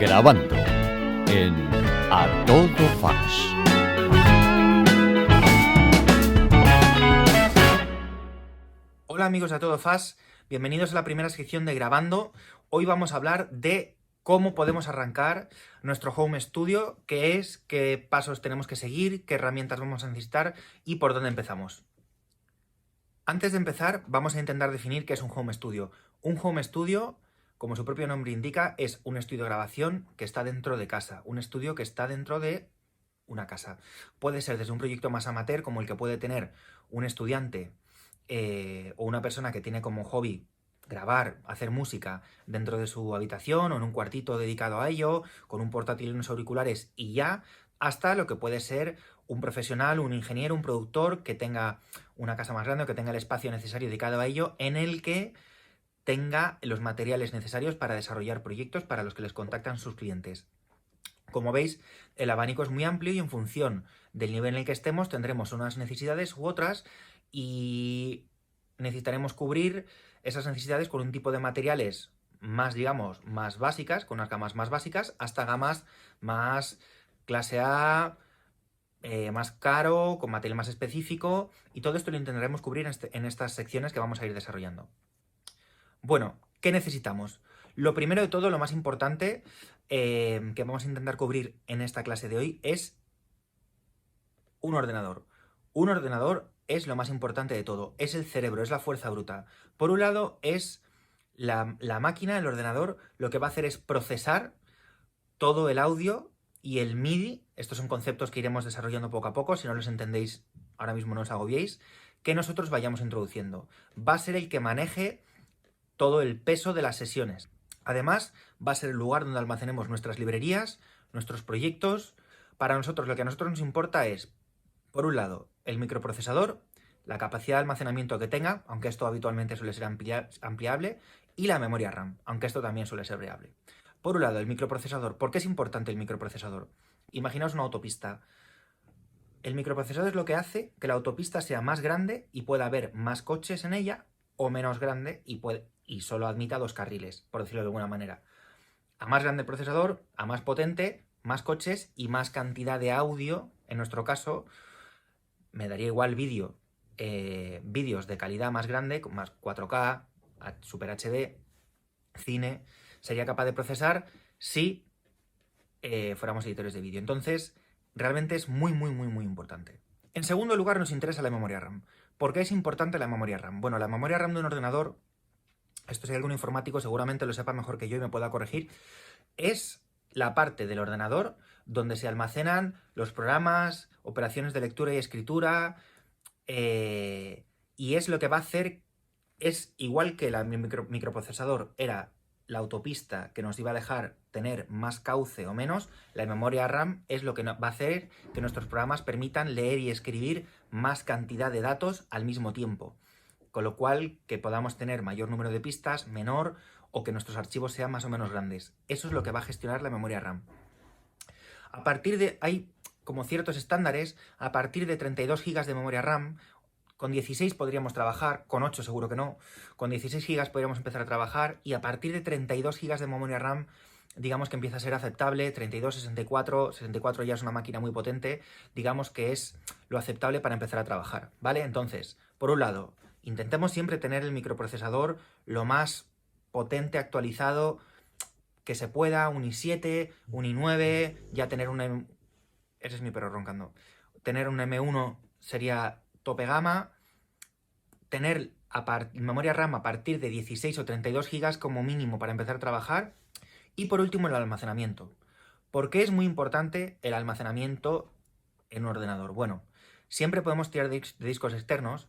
grabando en A Todo Flash. Hola amigos de A Todo Flash, bienvenidos a la primera sección de Grabando. Hoy vamos a hablar de cómo podemos arrancar nuestro home studio, qué es, qué pasos tenemos que seguir, qué herramientas vamos a necesitar y por dónde empezamos. Antes de empezar, vamos a intentar definir qué es un home studio. Un home studio, como su propio nombre indica, es un estudio de grabación que está dentro de casa, un estudio que está dentro de una casa. Puede ser desde un proyecto más amateur, como el que puede tener un estudiante o una persona que tiene como hobby grabar, hacer música dentro de su habitación o en un cuartito dedicado a ello, con un portátil y unos auriculares y ya, hasta lo que puede ser un profesional, un ingeniero, un productor que tenga una casa más grande o que tenga el espacio necesario dedicado a ello, en el que tenga los materiales necesarios para desarrollar proyectos para los que les contactan sus clientes. Como veis, el abanico es muy amplio y en función del nivel en el que estemos tendremos unas necesidades u otras y necesitaremos cubrir esas necesidades con un tipo de materiales más, digamos, más básicas, con unas gamas más básicas, hasta gamas más clase A, más caro, con material más específico, y todo esto lo intentaremos cubrir en estas secciones que vamos a ir desarrollando. Bueno, ¿qué necesitamos? Lo primero de todo, lo más importante que vamos a intentar cubrir en esta clase de hoy es un ordenador. Un ordenador es lo más importante de todo, es el cerebro, es la fuerza bruta. Por un lado es la máquina, el ordenador, lo que va a hacer es procesar todo el audio y el MIDI, estos son conceptos que iremos desarrollando poco a poco, si no los entendéis ahora mismo no os agobiéis, que nosotros vayamos introduciendo. Va a ser el que maneje todo el peso de las sesiones. Además, va a ser el lugar donde almacenemos nuestras librerías, nuestros proyectos. Para nosotros, lo que a nosotros nos importa es, por un lado, el microprocesador, la capacidad de almacenamiento que tenga, aunque esto habitualmente suele ser ampliable, y la memoria RAM, aunque esto también suele ser variable. Por un lado, el microprocesador. ¿Por qué es importante el microprocesador? Imaginaos una autopista. El microprocesador es lo que hace que la autopista sea más grande y pueda haber más coches en ella, o menos grande y solo admita 2 carriles, por decirlo de alguna manera. A más grande el procesador, a más potente, más coches y más cantidad de audio. En nuestro caso, me daría igual vídeos de calidad más grande, con más 4K, Super HD, cine, sería capaz de procesar si fuéramos editores de vídeo. Entonces, realmente es muy importante. En segundo lugar, nos interesa la memoria RAM. ¿Por qué es importante la memoria RAM? Bueno, la memoria RAM de un ordenador, esto si hay algún informático seguramente lo sepa mejor que yo y me pueda corregir, es la parte del ordenador donde se almacenan los programas, operaciones de lectura y escritura, y es lo que va a hacer, es igual que el microprocesador era la autopista que nos iba a dejar tener más cauce o menos, la memoria RAM es lo que va a hacer que nuestros programas permitan leer y escribir más cantidad de datos al mismo tiempo. Con lo cual, que podamos tener mayor número de pistas, menor, o que nuestros archivos sean más o menos grandes. Eso es lo que va a gestionar la memoria RAM. A partir de, hay como ciertos estándares, a partir de 32 GB de memoria RAM, con 16 podríamos trabajar, con 8 seguro que no, con 16 GB podríamos empezar a trabajar y a partir de 32 GB de memoria RAM digamos que empieza a ser aceptable, 32, 64, 64 ya es una máquina muy potente, digamos que es lo aceptable para empezar a trabajar, ¿vale? Entonces, por un lado, intentemos siempre tener el microprocesador lo más potente, actualizado que se pueda, un i7, un i9, ya tener un... Ese es mi perro roncando. Tener un M1 sería tope gama, tener memoria RAM a partir de 16 o 32 GB como mínimo para empezar a trabajar, y por último el almacenamiento. ¿Por qué es muy importante el almacenamiento en un ordenador? Bueno, siempre podemos tirar de discos externos,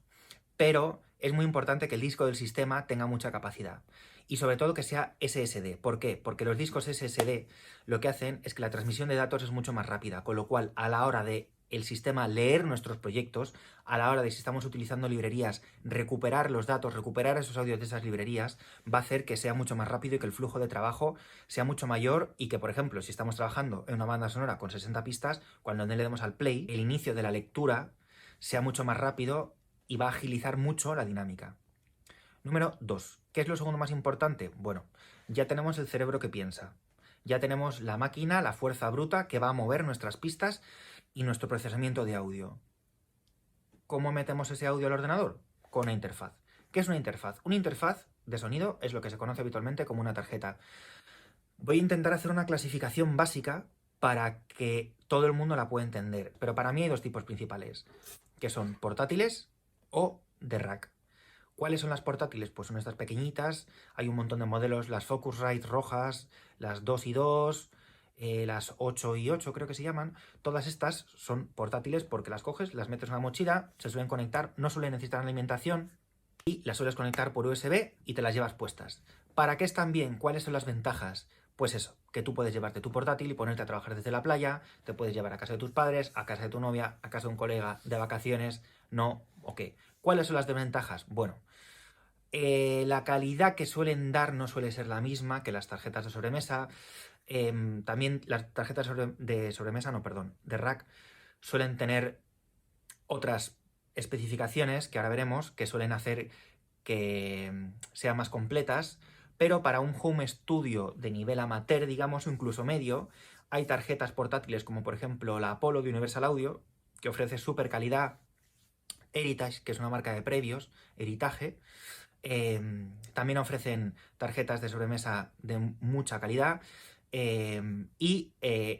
pero es muy importante que el disco del sistema tenga mucha capacidad. Y sobre todo que sea SSD. ¿Por qué? Porque los discos SSD lo que hacen es que la transmisión de datos es mucho más rápida, con lo cual a la hora de el sistema leer nuestros proyectos, a la hora de si estamos utilizando librerías, recuperar los datos, recuperar esos audios de esas librerías, va a hacer que sea mucho más rápido y que el flujo de trabajo sea mucho mayor y que, por ejemplo, si estamos trabajando en una banda sonora con 60 pistas, cuando le demos al play, el inicio de la lectura sea mucho más rápido y va a agilizar mucho la dinámica. Número 2. ¿Qué es lo segundo más importante? Bueno, ya tenemos el cerebro que piensa. Ya tenemos la máquina, la fuerza bruta que va a mover nuestras pistas y nuestro procesamiento de audio. ¿Cómo metemos ese audio al ordenador? Con una interfaz. ¿Qué es una interfaz? Una interfaz de sonido es lo que se conoce habitualmente como una tarjeta. Voy a intentar hacer una clasificación básica para que todo el mundo la pueda entender, pero para mí hay dos tipos principales, que son portátiles o de rack. ¿Cuáles son las portátiles? Pues son estas pequeñitas, hay un montón de modelos, las Focusrite rojas, las 2 y 2, las 8 y 8 creo que se llaman. Todas estas son portátiles porque las coges, las metes en una mochila, se suelen conectar, no suelen necesitar alimentación y las sueles conectar por USB y te las llevas puestas. ¿Para qué están bien? ¿Cuáles son las ventajas? Pues eso, que tú puedes llevarte tu portátil y ponerte a trabajar desde la playa, te puedes llevar a casa de tus padres, a casa de tu novia, a casa de un colega, de vacaciones, no, ok. ¿Cuáles son las desventajas? Bueno, la calidad que suelen dar no suele ser la misma que las tarjetas de sobremesa. También las tarjetas de sobremesa, no, perdón, de rack, suelen tener otras especificaciones que ahora veremos que suelen hacer que sean más completas, pero para un home studio de nivel amateur, digamos, o incluso medio, hay tarjetas portátiles como por ejemplo la Apollo de Universal Audio, que ofrece super calidad, Heritage, que es una marca de previos, Heritage. También ofrecen tarjetas de sobremesa de mucha calidad. Y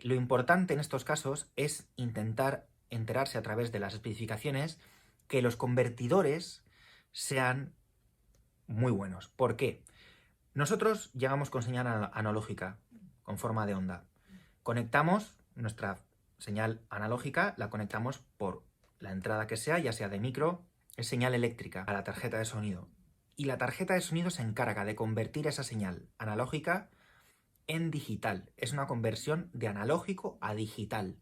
lo importante en estos casos es intentar enterarse a través de las especificaciones que los convertidores sean muy buenos. ¿Por qué? Nosotros llegamos con señal analógica, con forma de onda. Conectamos nuestra señal analógica, la conectamos por la entrada que sea, ya sea de micro, es señal eléctrica, a la tarjeta de sonido. Y la tarjeta de sonido se encarga de convertir esa señal analógica en digital. Es una conversión de analógico a digital.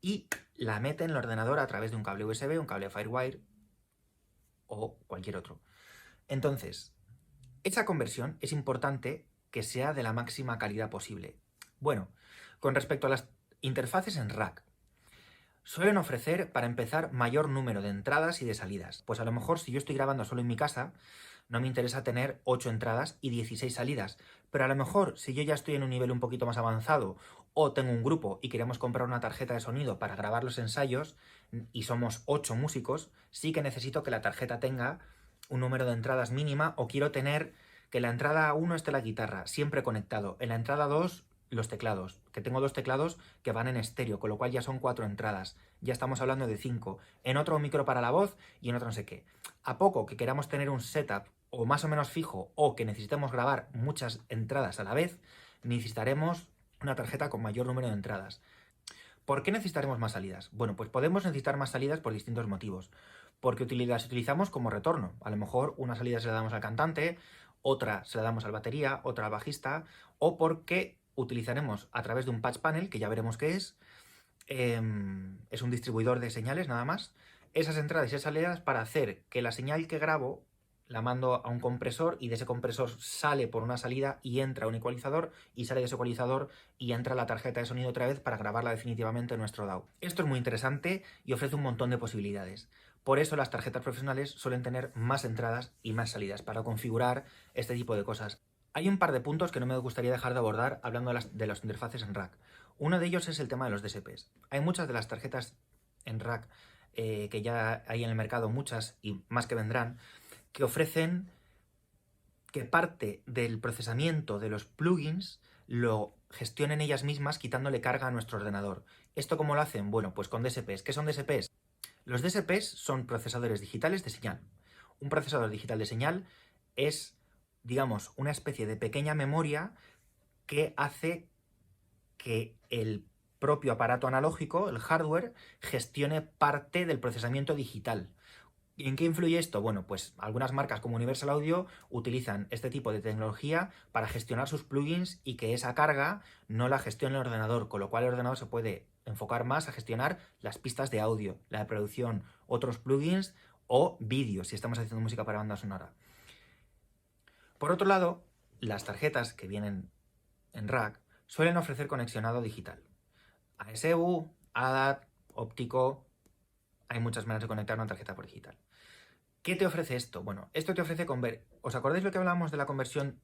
Y la mete en el ordenador a través de un cable USB, un cable Firewire o cualquier otro. Entonces, esa conversión es importante que sea de la máxima calidad posible. Bueno, con respecto a las interfaces en rack, suelen ofrecer, para empezar, mayor número de entradas y de salidas. Pues a lo mejor si yo estoy grabando solo en mi casa, no me interesa tener 8 entradas y 16 salidas. Pero a lo mejor si yo ya estoy en un nivel un poquito más avanzado o tengo un grupo y queremos comprar una tarjeta de sonido para grabar los ensayos y somos 8 músicos, sí que necesito que la tarjeta tenga un número de entradas mínima o quiero tener que la entrada 1 esté la guitarra, siempre conectado. En la entrada 2 los teclados, que tengo 2 teclados que van en estéreo, con lo cual ya son 4 entradas. Ya estamos hablando de 5. En otro micro para la voz y en otro no sé qué. A poco que queramos tener un setup o más o menos fijo o que necesitemos grabar muchas entradas a la vez, necesitaremos una tarjeta con mayor número de entradas. ¿Por qué necesitaremos más salidas? Bueno, pues podemos necesitar más salidas por distintos motivos. Porque las utilizamos como retorno. A lo mejor una salida se la damos al cantante, otra se la damos al batería, otra al bajista, o porque utilizaremos a través de un patch panel, que ya veremos qué es un distribuidor de señales nada más, esas entradas y esas salidas para hacer que la señal que grabo la mando a un compresor y de ese compresor sale por una salida y entra a un ecualizador y sale de ese ecualizador y entra la tarjeta de sonido otra vez para grabarla definitivamente en nuestro DAW. Esto es muy interesante y ofrece un montón de posibilidades. Por eso las tarjetas profesionales suelen tener más entradas y más salidas para configurar este tipo de cosas. Hay un par de puntos que no me gustaría dejar de abordar hablando de las interfaces en rack. Uno de ellos es el tema de los DSPs. Hay muchas de las tarjetas en rack que ya hay en el mercado, muchas y más que vendrán, que ofrecen que parte del procesamiento de los plugins lo gestionen ellas mismas quitándole carga a nuestro ordenador. ¿Esto cómo lo hacen? Bueno, pues con DSPs. ¿Qué son DSPs? Los DSPs son procesadores digitales de señal. Un procesador digital de señal es, digamos, una especie de pequeña memoria que hace que el propio aparato analógico, el hardware, gestione parte del procesamiento digital. ¿Y en qué influye esto? Bueno, pues algunas marcas como Universal Audio utilizan este tipo de tecnología para gestionar sus plugins y que esa carga no la gestione el ordenador, con lo cual el ordenador se puede enfocar más a gestionar las pistas de audio, la de producción, otros plugins o vídeos, si estamos haciendo música para banda sonora. Por otro lado, las tarjetas que vienen en rack suelen ofrecer conexionado digital. ASU, ADAT, óptico, hay muchas maneras de conectar una tarjeta por digital. ¿Qué te ofrece esto? Bueno, esto te ofrece ¿os acordáis lo que hablábamos de la conversión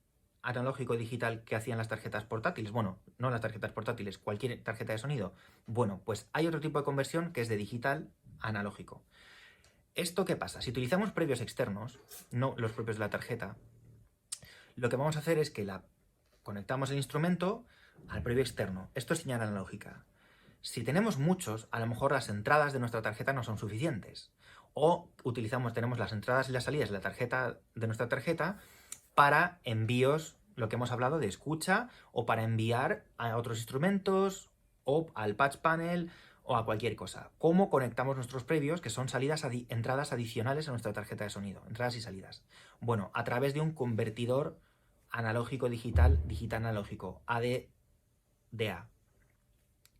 analógico digital que hacían las tarjetas portátiles? Bueno, no las tarjetas portátiles, cualquier tarjeta de sonido. Bueno, pues hay otro tipo de conversión que es de digital a analógico. ¿Esto qué pasa? Si utilizamos previos externos, no los propios de la tarjeta, lo que vamos a hacer es que conectamos el instrumento al previo externo. Esto es señal analógica. Si tenemos muchos, a lo mejor las entradas de nuestra tarjeta no son suficientes. O tenemos las entradas y las salidas de nuestra tarjeta para envíos, lo que hemos hablado de escucha, o para enviar a otros instrumentos, o al patch panel, o a cualquier cosa. ¿Cómo conectamos nuestros previos, que son entradas adicionales a nuestra tarjeta de sonido? Entradas y salidas. Bueno, a través de un convertidor analógico digital, digital analógico, AD-DA.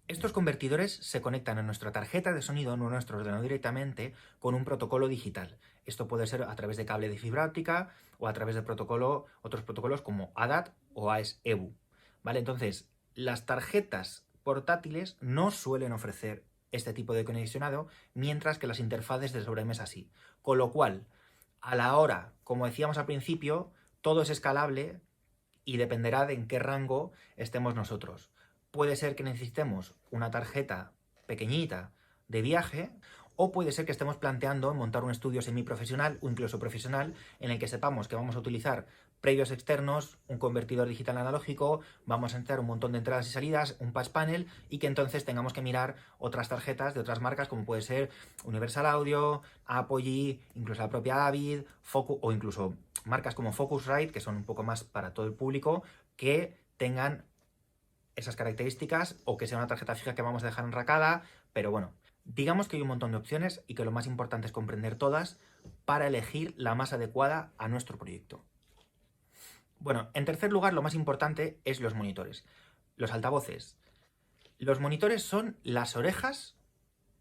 Estos convertidores se conectan a nuestra tarjeta de sonido, no a nuestro ordenador directamente, con un protocolo digital. Esto puede ser a través de cable de fibra óptica o a través de otros protocolos como ADAT o AES-EBU. ¿Vale? Entonces, las tarjetas portátiles no suelen ofrecer este tipo de conexionado, mientras que las interfaces de sobremesa sí. Con lo cual, a la hora, como decíamos al principio, todo es escalable y dependerá de en qué rango estemos nosotros. Puede ser que necesitemos una tarjeta pequeñita de viaje, o puede ser que estemos planteando montar un estudio semiprofesional o incluso profesional en el que sepamos que vamos a utilizar previos externos, un convertidor digital analógico, vamos a necesitar un montón de entradas y salidas, un patch panel, y que entonces tengamos que mirar otras tarjetas de otras marcas como puede ser Universal Audio, Apogee, incluso la propia Avid, Focus, o incluso marcas como Focusrite, que son un poco más para todo el público, que tengan esas características, o que sea una tarjeta fija que vamos a dejar enracada, pero bueno, digamos que hay un montón de opciones y que lo más importante es comprender todas para elegir la más adecuada a nuestro proyecto. Bueno, en tercer lugar, lo más importante es los monitores, los altavoces. Los monitores son las orejas,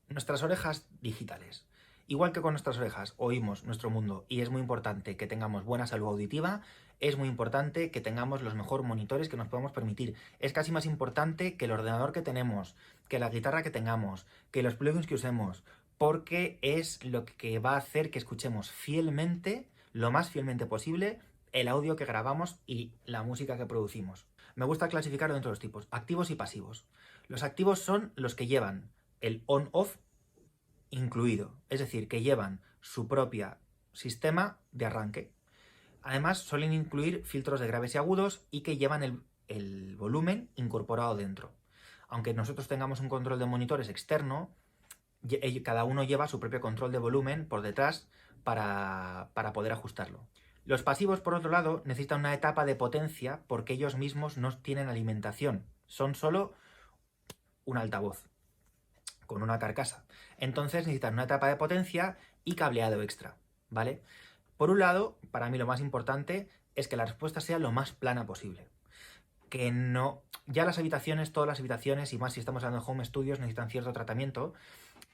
nuestras orejas digitales. Igual que con nuestras orejas oímos nuestro mundo y es muy importante que tengamos buena salud auditiva, es muy importante que tengamos los mejores monitores que nos podemos permitir. Es casi más importante que el ordenador que tenemos, que la guitarra que tengamos, que los plugins que usemos, porque es lo que va a hacer que escuchemos fielmente, lo más fielmente posible, el audio que grabamos y la música que producimos. Me gusta clasificarlo dentro de los tipos, activos y pasivos. Los activos son los que llevan el on-off incluido, es decir, que llevan su propio sistema de arranque. Además, suelen incluir filtros de graves y agudos y que llevan el volumen incorporado dentro. Aunque nosotros tengamos un control de monitores externo, cada uno lleva su propio control de volumen por detrás para poder ajustarlo. Los pasivos, por otro lado, necesitan una etapa de potencia porque ellos mismos no tienen alimentación, son solo un altavoz con una carcasa. Entonces necesitan una etapa de potencia y cableado extra, ¿vale? Por un lado, para mí lo más importante es que la respuesta sea lo más plana posible. Que no... Ya las habitaciones, todas las habitaciones, y más si estamos hablando de home studios, necesitan cierto tratamiento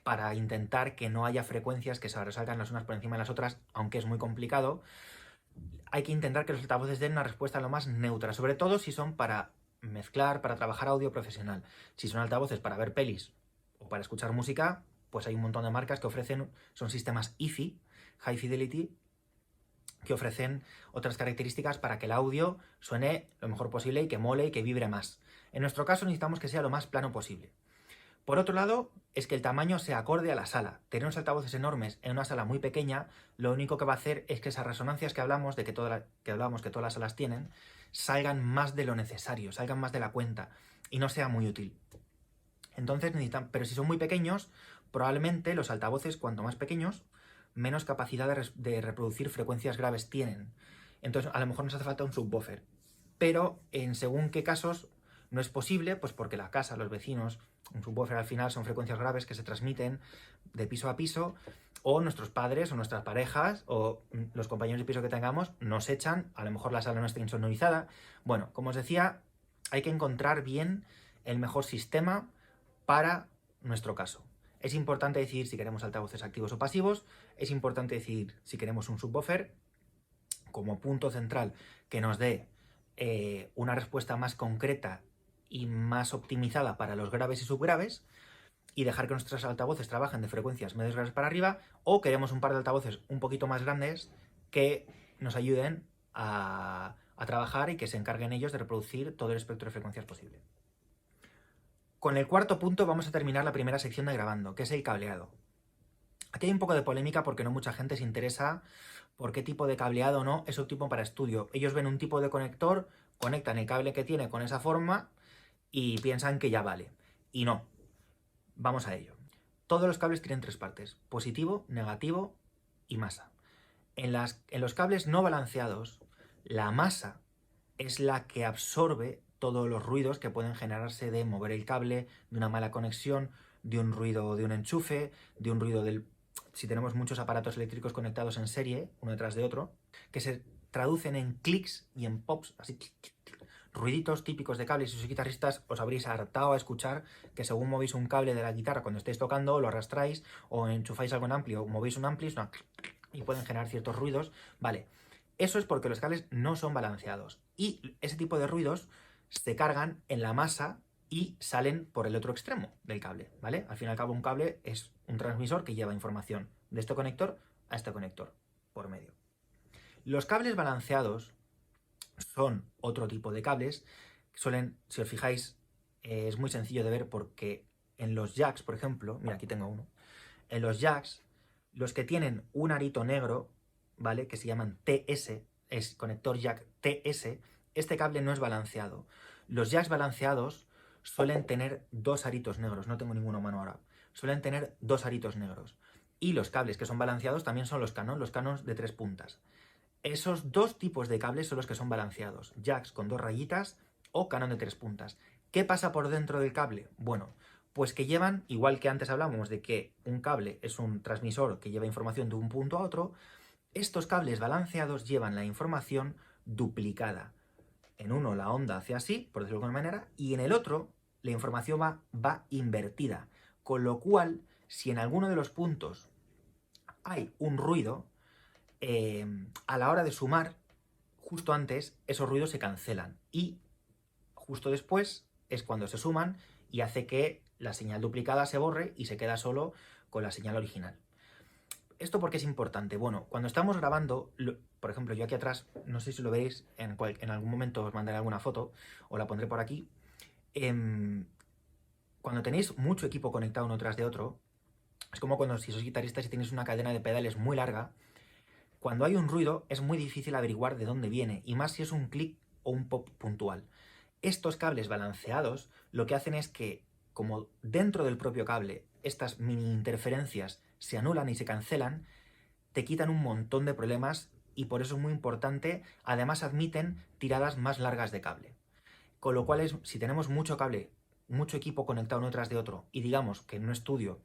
para intentar que no haya frecuencias que se resalgan las unas por encima de las otras, aunque es muy complicado. Hay que intentar que los altavoces den una respuesta lo más neutra, sobre todo si son para mezclar, para trabajar audio profesional. Si son altavoces para ver pelis o para escuchar música, pues hay un montón de marcas que ofrecen, son sistemas HiFi, High Fidelity, que ofrecen otras características para que el audio suene lo mejor posible y que mole y que vibre más. En nuestro caso necesitamos que sea lo más plano posible. Por otro lado, es que el tamaño sea acorde a la sala. Tener unos altavoces enormes en una sala muy pequeña, lo único que va a hacer es que esas resonancias que hablamos, que todas las salas tienen, salgan más de lo necesario, salgan más de la cuenta y no sea muy útil. Entonces pero si son muy pequeños, probablemente los altavoces, cuanto más pequeños, menos capacidad de reproducir frecuencias graves tienen. Entonces a lo mejor nos hace falta un subwoofer. Pero en según qué casos no es posible, pues porque la casa, los vecinos, un subwoofer al final son frecuencias graves que se transmiten de piso a piso, o nuestros padres o nuestras parejas o los compañeros de piso que tengamos nos echan, a lo mejor la sala no está insonorizada. Bueno, como os decía, hay que encontrar bien el mejor sistema para nuestro caso. Es importante decidir si queremos altavoces activos o pasivos, es importante decidir si queremos un subwoofer como punto central que nos dé una respuesta más concreta y más optimizada para los graves y subgraves, y dejar que nuestros altavoces trabajen de frecuencias medios graves para arriba, o queremos un par de altavoces un poquito más grandes que nos ayuden a a trabajar y que se encarguen ellos de reproducir todo el espectro de frecuencias posible. Con el cuarto punto vamos a terminar la primera sección de grabando, que es el cableado. Aquí hay un poco de polémica porque no mucha gente se interesa por qué tipo de cableado o no es óptimo para estudio. Ellos ven un tipo de conector, conectan el cable que tiene con esa forma y piensan que ya vale. Y no. Vamos a ello. Todos los cables tienen tres partes: positivo, negativo y masa. En los cables no balanceados, la masa es la que absorbe todos los ruidos que pueden generarse de mover el cable, de una mala conexión, de un ruido de un enchufe, de un ruido del... Si tenemos muchos aparatos eléctricos conectados en serie, uno detrás de otro, que se traducen en clics y en pops, así, ruiditos típicos de cables. Si sois guitarristas os habréis hartado a escuchar que según movéis un cable de la guitarra cuando estáis tocando, lo arrastráis o enchufáis algo en ampli o movéis un ampli y pueden generar ciertos ruidos. Vale, eso es porque los cables no son balanceados y ese tipo de ruidos se cargan en la masa y salen por el otro extremo del cable, ¿vale? Al fin y al cabo un cable es un transmisor que lleva información de este conector a este conector por medio. Los cables balanceados son otro tipo de cables. Suelen, si os fijáis, es muy sencillo de ver porque en los jacks, por ejemplo, mira, aquí tengo uno. En los jacks, los que tienen un arito negro, ¿vale? Que se llaman TS, es conector jack TS, este cable no es balanceado. Los jacks balanceados suelen tener dos aritos negros, no tengo ninguno a mano ahora. Suelen tener dos aritos negros. Y los cables que son balanceados también son los canons de 3 puntas. Esos dos tipos de cables son los que son balanceados, jacks con 2 rayitas o canon de 3 puntas. ¿Qué pasa por dentro del cable? Bueno, pues que llevan, igual que antes hablábamos de que un cable es un transmisor que lleva información de un punto a otro, estos cables balanceados llevan la información duplicada. En uno la onda hace así, por decirlo de alguna manera, y en el otro la información va invertida. Con lo cual, si en alguno de los puntos hay un ruido, a la hora de sumar, justo antes, esos ruidos se cancelan y justo después es cuando se suman y hace que la señal duplicada se borre y se queda solo con la señal original. ¿Esto por qué es importante? Bueno, cuando estamos grabando, por ejemplo, yo aquí atrás, no sé si lo veis, en algún momento os mandaré alguna foto o la pondré por aquí. Cuando tenéis mucho equipo conectado uno tras de otro, es como cuando si sois guitarristas y tenéis una cadena de pedales muy larga. Cuando hay un ruido es muy difícil averiguar de dónde viene, y más si es un clic o un pop puntual. Estos cables balanceados lo que hacen es que, como dentro del propio cable estas mini interferencias se anulan y se cancelan, te quitan un montón de problemas y por eso es muy importante. Además admiten tiradas más largas de cable. Con lo cual, si tenemos mucho cable, mucho equipo conectado uno tras de otro, y digamos que en un estudio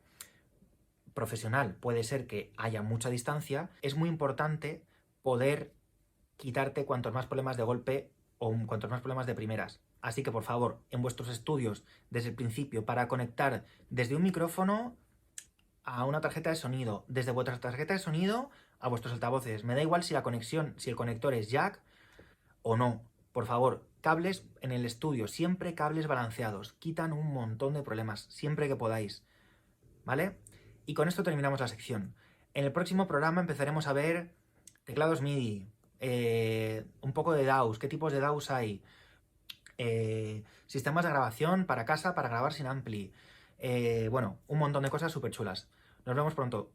profesional puede ser que haya mucha distancia, es muy importante poder quitarte cuantos más problemas de golpe o cuantos más problemas de primeras. Así que, por favor, en vuestros estudios, desde el principio, para conectar desde un micrófono a una tarjeta de sonido, desde vuestra tarjeta de sonido a vuestros altavoces, me da igual si la conexión, si el conector es jack o no. Por favor, cables en el estudio, siempre cables balanceados, quitan un montón de problemas, siempre que podáis, ¿vale? Y con esto terminamos la sección. En el próximo programa empezaremos a ver teclados MIDI, un poco de DAWs, qué tipos de DAWs hay, sistemas de grabación para casa, para grabar sin ampli, bueno, un montón de cosas súper chulas. Nos vemos pronto.